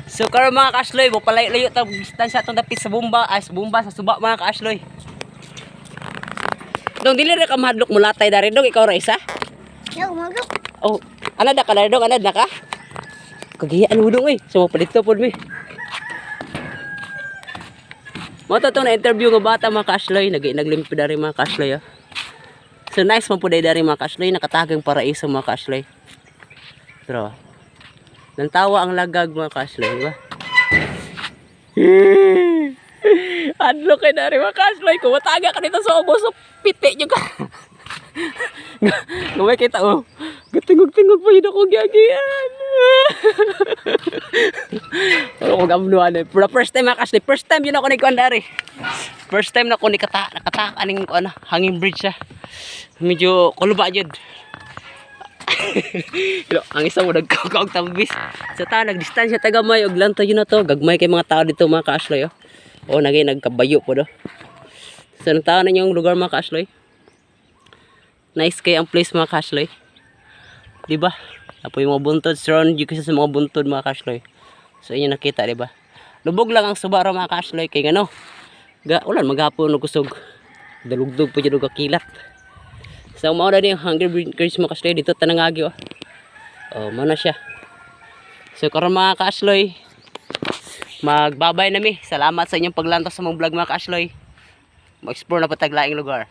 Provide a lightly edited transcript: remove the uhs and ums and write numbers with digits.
So karon mga kaasloy, mo palayo-layo ta distansya atong dapit sa bomba, ay sa bomba sa suba mga kaasloy. Dong dili ra ka mahadlok mo latay dari dong ikaw ra isa? Yo, magok. Oh, anad na ka dari dong, anad na ka? Kagiyaan mo dong so palito pod mi. Mo to na interview nga bata mga kaasloy, naglimpi dari mga kaasloy. So nice man po dari mga kaasloy, nakatagang paraiso mga kaasloy. Pero nantawa ang lagag mga kaasloy, di ba? Adlo kay dari mga kaasloy ko, mataga ka dito sa ubos, so piti nyo ka. Gamay kita oh. Gatingog-tingog pa yun ako gagiyan. Pero ko gamnuan eh. For the first time mga kaasloy, first time yun ako nagkuhan dari. First time na ako nakataka ning hanging bridge siya. Medyo kuluba jud. Ang isa mo nagkakaog tambis. Sa ta nagdistansya tagamay og lanto yun na to. Gagmay kay mga tao dito mga kaasloy oh. Oh nagkabayo po do. So nang tao na yung lugar mga kaasloy. Nice kay ang place mga kaasloy. Di ba? Apo yung mga buntod surround you kasi sa mga buntod mga kaasloy. So inyo nakita di ba? Lubog lang ang Subaru mga kaasloy kay ngano. Ulan maghapon og kusog. Dalugdog po jud og kilat. So mao na yung Hungry Birds mga kaasloy dito tanangagi oh. Oh, mao na siya. So karon mga kaasloy, magbabay na mi. Salamat sa inyong paglantaw sa mong vlog mga kaasloy. Mag-explore na pataglaing lugar.